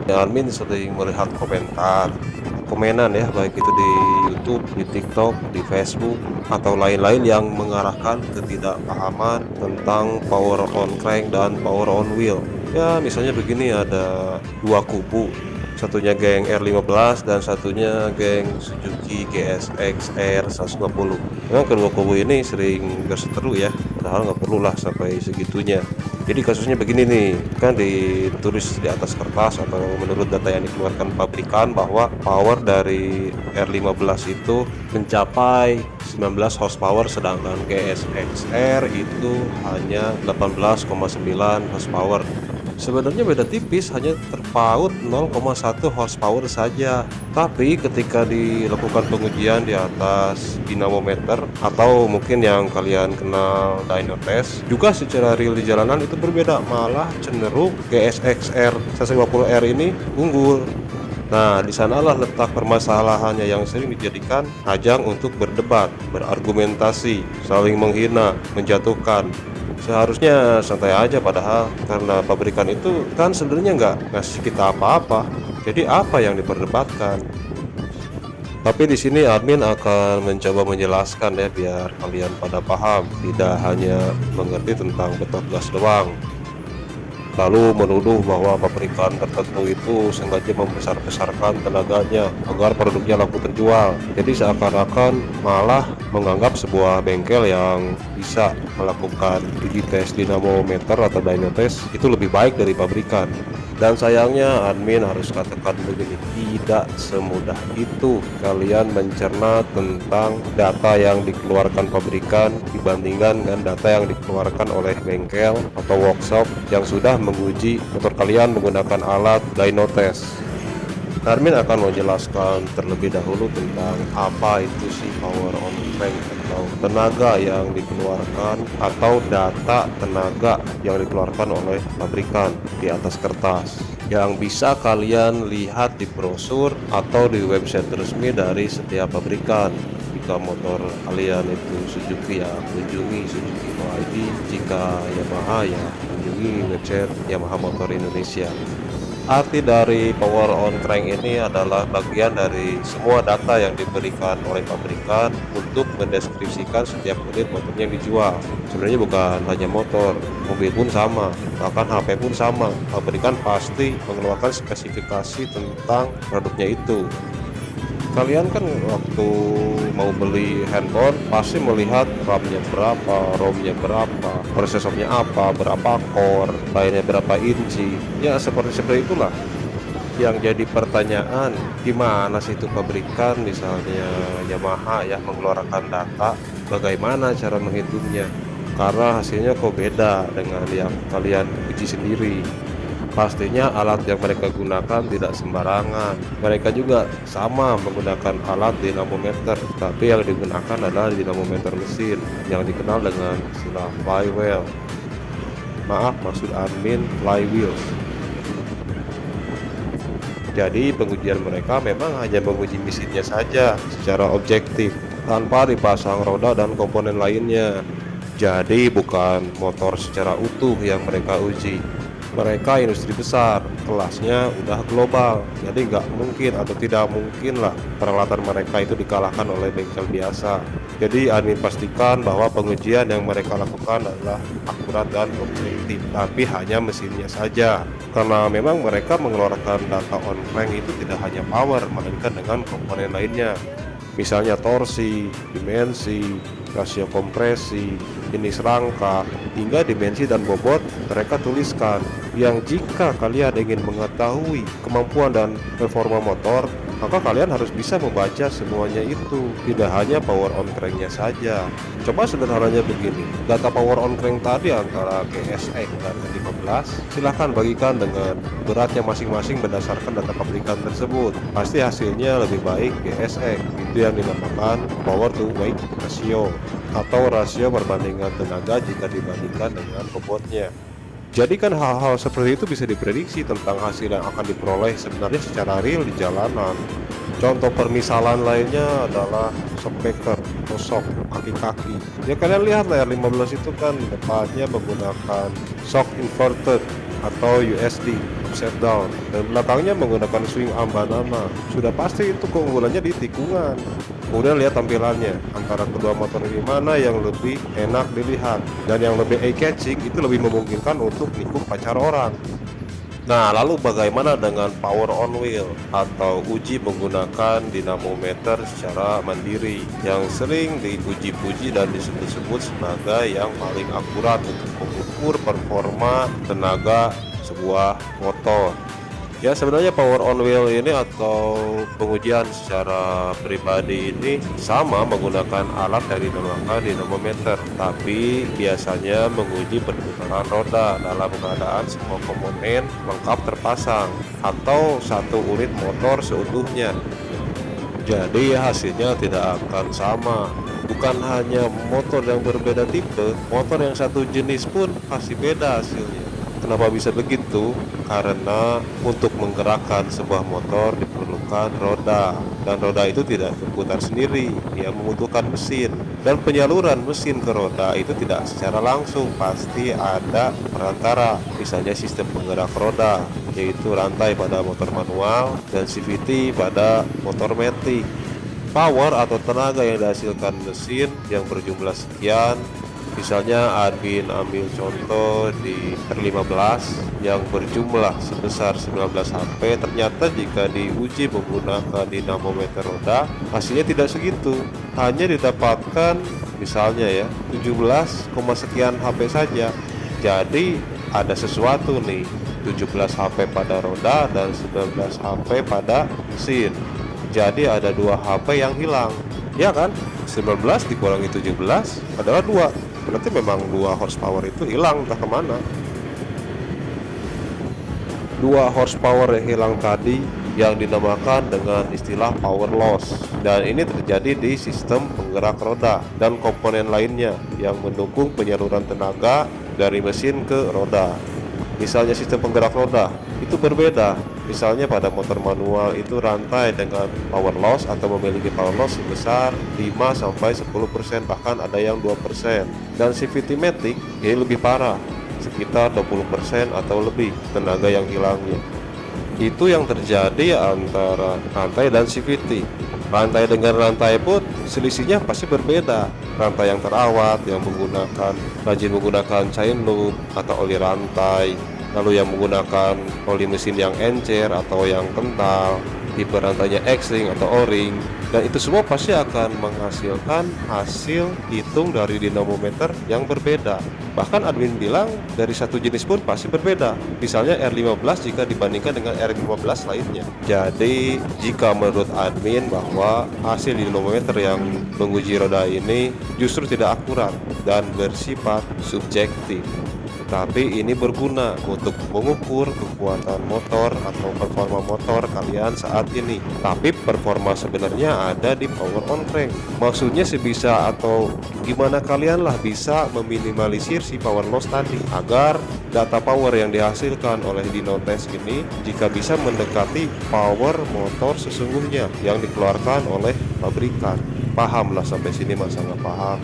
Ya, admin sering melihat komenan ya, baik itu di YouTube, di TikTok, di Facebook, atau lain-lain yang mengarahkan ketidakpahaman tentang power on crank dan power on wheel. Ya, misalnya begini, ada dua kubu, satunya geng R15 dan satunya geng Suzuki GSX R150. Memang kedua kubu ini sering berseteru ya, padahal nggak perlulah sampai segitunya. Jadi kasusnya begini nih, kan ditulis di atas kertas atau menurut data yang dikeluarkan pabrikan bahwa power dari R15 itu mencapai 19 horsepower, sedangkan GSX-R itu hanya 18,9 horsepower. Sebenarnya beda tipis, hanya terpaut 0,1 horsepower saja. Tapi ketika dilakukan pengujian di atas dinamometer atau mungkin yang kalian kenal dyno test, juga secara real di jalanan itu berbeda, malah cenderung GSX-R 150R ini unggul. Nah, di sanalah letak permasalahannya yang sering dijadikan ajang untuk berdebat, berargumentasi, saling menghina, menjatuhkan. Seharusnya santai aja, padahal karena pabrikan itu kan sebenarnya nggak ngasih kita apa-apa. Jadi apa yang diperdebatkan? Tapi di sini admin akan mencoba menjelaskan ya, biar kalian pada paham, tidak hanya mengerti tentang betot gas doang, lalu menuduh bahwa pabrikan tertentu itu sengaja membesar-besarkan tenaganya agar produknya laku terjual. Jadi seakan-akan malah menganggap sebuah bengkel yang bisa melakukan uji tes dinamometer atau dyno test itu lebih baik dari pabrikan. Dan sayangnya admin harus katakan begini, tidak semudah itu kalian mencerna tentang data yang dikeluarkan pabrikan dibandingkan dengan data yang dikeluarkan oleh bengkel atau workshop yang sudah menguji motor kalian menggunakan alat dyno test. Admin akan menjelaskan terlebih dahulu tentang apa itu sih power on crank atau tenaga yang dikeluarkan atau data tenaga yang dikeluarkan oleh pabrikan di atas kertas yang bisa kalian lihat di brosur atau di website resmi dari setiap pabrikan. Jika motor kalian itu Suzuki, ya kunjungi Suzuki ID. Jika Yamaha, ya kunjungi website Yamaha Motor Indonesia. Arti dari power on crank ini adalah bagian dari semua data yang diberikan oleh pabrikan untuk mendeskripsikan setiap unit motornya yang dijual. Sebenarnya bukan hanya motor, mobil pun sama, bahkan HP pun sama. Pabrikan pasti mengeluarkan spesifikasi tentang produknya itu. Kalian kan waktu mau beli handphone pasti melihat RAM-nya berapa, ROM-nya berapa, prosesornya apa, berapa core, lainnya berapa inci. Ya seperti itulah yang jadi pertanyaan, gimana sih itu pabrikan misalnya Yamaha ya mengeluarkan data, bagaimana cara menghitungnya? Karena hasilnya kok beda dengan yang kalian uji sendiri. Pastinya alat yang mereka gunakan tidak sembarangan. Mereka juga sama menggunakan alat dinamometer, tapi yang digunakan adalah dinamometer mesin yang dikenal dengan istilah flywheel. Maaf, maksud admin flywheel. Jadi pengujian mereka memang hanya menguji mesinnya saja secara objektif, tanpa dipasang roda dan komponen lainnya. Jadi bukan motor secara utuh yang mereka uji. Mereka industri besar, kelasnya udah global, jadi nggak mungkin atau tidak mungkin lah peralatan mereka itu dikalahkan oleh bengkel biasa. Jadi admin pastikan bahwa pengujian yang mereka lakukan adalah akurat dan objektif, tapi hanya mesinnya saja. Karena memang mereka mengeluarkan data on crank itu tidak hanya power, melainkan dengan komponen lainnya. Misalnya torsi, dimensi, rasio kompresi, jenis rangka, hingga dimensi dan bobot mereka tuliskan. Yang jika kalian ingin mengetahui kemampuan dan performa motor, maka kalian harus bisa membaca semuanya itu, tidak hanya power on cranknya saja. Coba sederhananya begini, data power on crank tadi antara GSX dan 15, silahkan bagikan dengan beratnya masing-masing berdasarkan data pabrikan tersebut. Pasti hasilnya lebih baik GSX, itu yang dinamakan power to weight ratio atau rasio perbandingan tenaga jika dibandingkan dengan bobotnya. Jadi kan hal-hal seperti itu bisa diprediksi tentang hasil yang akan diperoleh sebenarnya secara real di jalanan. Contoh permisalan lainnya adalah shock breaker atau shock kaki-kaki. Ya kalian lihat layar 15 itu kan depannya menggunakan shock inverter. atau USD upside down, dan belakangnya menggunakan swing arm banana. Sudah pasti itu keunggulannya di tikungan. Kemudian lihat tampilannya, antara kedua motor ini mana yang lebih enak dilihat, dan yang lebih eye catching itu lebih memungkinkan untuk nikung pacar orang. Nah, lalu bagaimana dengan power on wheel atau uji menggunakan dinamometer secara mandiri yang sering dipuji-puji dan disebut-sebut sebagai yang paling akurat untuk mengukur performa tenaga sebuah motor? Ya, sebenarnya power on wheel ini atau pengujian secara pribadi ini sama menggunakan alat dari dinamakan dinamometer, tapi biasanya menguji perputaran roda dalam keadaan semua komponen lengkap terpasang atau satu unit motor seutuhnya. Jadi hasilnya tidak akan sama. Bukan hanya motor yang berbeda tipe, motor yang satu jenis pun pasti beda hasilnya. Kenapa bisa begitu? Karena untuk menggerakkan sebuah motor diperlukan roda, dan roda itu tidak berputar sendiri, dia membutuhkan mesin, dan penyaluran mesin ke roda itu tidak secara langsung, pasti ada perantara, misalnya sistem penggerak roda, yaitu rantai pada motor manual dan CVT pada motor matic. Power atau tenaga yang dihasilkan mesin yang berjumlah sekian. Misalnya admin ambil contoh di R15 yang berjumlah sebesar 19 HP, ternyata jika diuji menggunakan dinamometer roda hasilnya tidak segitu, hanya didapatkan misalnya ya 17, sekian HP saja. Jadi ada sesuatu nih, 17 HP pada roda dan 19 HP pada mesin. Jadi ada 2 HP yang hilang, ya kan? 19 dikurangi 17 adalah 2. Berarti memang 2 horsepower itu hilang entah kemana. 2 horsepower yang hilang tadi yang dinamakan dengan istilah power loss, dan ini terjadi di sistem penggerak roda dan komponen lainnya yang mendukung penyaluran tenaga dari mesin ke roda. Misalnya sistem penggerak roda itu berbeda. Misalnya pada motor manual itu rantai dengan power loss atau memiliki power loss sebesar 5-10%, bahkan ada yang 2%. Dan CVT matic ini lebih parah, sekitar 20% atau lebih tenaga yang hilangnya. Itu yang terjadi antara rantai dan CVT. Rantai dengan rantai pun selisihnya pasti berbeda. Rantai yang terawat, yang rajin menggunakan chain loop atau oli rantai, lalu yang menggunakan oli mesin yang encer atau yang kental, tipe rantainya X-ring atau O-ring, dan itu semua pasti akan menghasilkan hasil hitung dari dinamometer yang berbeda. Bahkan admin bilang dari satu jenis pun pasti berbeda, misalnya R15 jika dibandingkan dengan R15 lainnya. Jadi jika menurut admin bahwa hasil dinamometer yang menguji roda ini justru tidak akurat dan bersifat subjektif, tapi ini berguna untuk mengukur kekuatan motor atau performa motor kalian saat ini. Tapi performa sebenarnya ada di power on crank. Maksudnya sebisa atau gimana kalian lah bisa meminimalisir si power loss tadi, agar data power yang dihasilkan oleh dyno test ini jika bisa mendekati power motor sesungguhnya yang dikeluarkan oleh pabrikan. Paham lah sampai sini, masa nggak paham?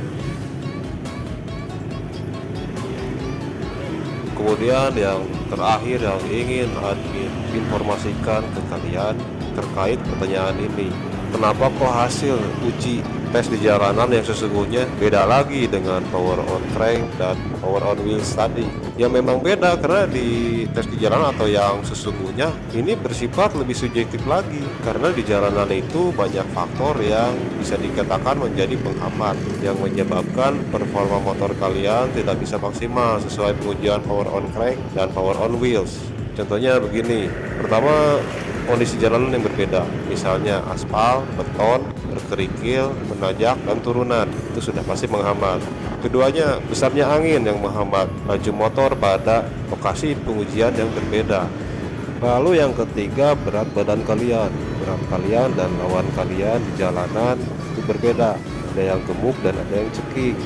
Kemudian yang terakhir yang ingin admin informasikan ke kalian terkait pertanyaan ini, kenapa kok hasil uji tes di jalanan yang sesungguhnya beda lagi dengan power on crank dan power on wheels tadi? Ya memang beda, karena di tes di jalanan atau yang sesungguhnya ini bersifat lebih subjektif lagi, karena di jalanan itu banyak faktor yang bisa dikatakan menjadi penghambat yang menyebabkan performa motor kalian tidak bisa maksimal sesuai pengujian power on crank dan power on wheels. Contohnya begini, pertama, kondisi jalanan yang berbeda, misalnya aspal, beton, berkerikil, menanjak, dan turunan, itu sudah pasti menghambat. Keduanya, besarnya angin yang menghambat laju motor pada lokasi pengujian yang berbeda. Lalu yang ketiga, berat badan kalian. Berat kalian dan lawan kalian di jalanan itu berbeda, ada yang gemuk dan ada yang cekik.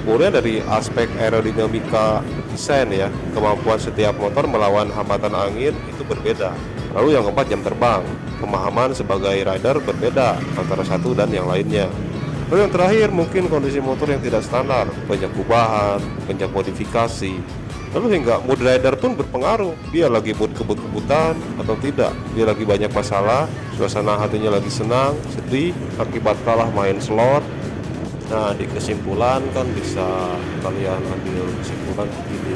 Kemudian dari aspek aerodinamika desain ya, kemampuan setiap motor melawan hambatan angin itu berbeda. Lalu yang keempat, jam terbang. Pemahaman sebagai rider berbeda antara satu dan yang lainnya. Lalu yang terakhir mungkin kondisi motor yang tidak standar, banyak perubahan, banyak modifikasi. Lalu hingga mood rider pun berpengaruh. Dia lagi mood kebut-kebutan atau tidak. Dia lagi banyak masalah, suasana hatinya lagi senang, sedih, akibat kalah main slot. Nah, di kesimpulan kan bisa kalian ambil kesimpulan begini.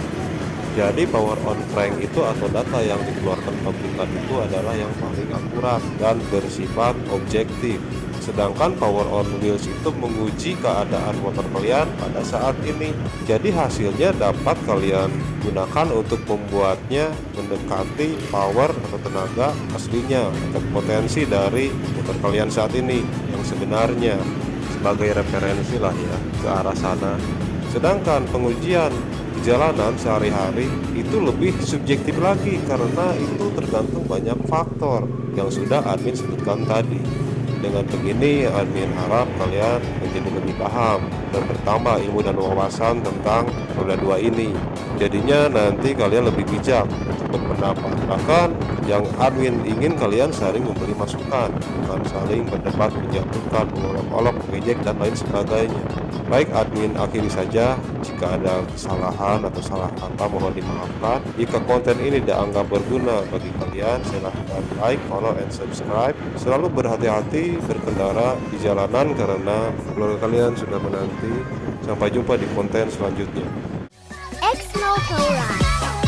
Jadi power on crank itu atau data yang dikeluarkan pabrikan itu adalah yang paling akurat dan bersifat objektif. Sedangkan power on wheels itu menguji keadaan motor kalian pada saat ini. Jadi hasilnya dapat kalian gunakan untuk membuatnya mendekati power atau tenaga aslinya atau potensi dari motor kalian saat ini yang sebenarnya, sebagai referensi lah ya ke arah sana. Sedangkan pengujian di jalanan sehari-hari itu lebih subjektif lagi karena itu tergantung banyak faktor yang sudah admin sebutkan tadi. Dengan begini admin harap kalian menjadi lebih paham dan bertambah ilmu dan wawasan tentang roda 2 ini. Jadinya nanti kalian lebih bijak untuk berpendapat. Bahkan yang admin ingin kalian saling memberi masukan, bukan saling berdebat, menjatuhkan, mengolok-olok, mengejek dan lain sebagainya. Baik, admin akhiri saja. Jika ada kesalahan atau salah kata mohon dimaafkan. Jika konten ini dianggap berguna bagi kalian, silahkan like, follow, and subscribe. Selalu berhati-hati berkendara di jalanan karena keluarga kalian sudah menanti. Sampai jumpa di konten selanjutnya. X Motorrad.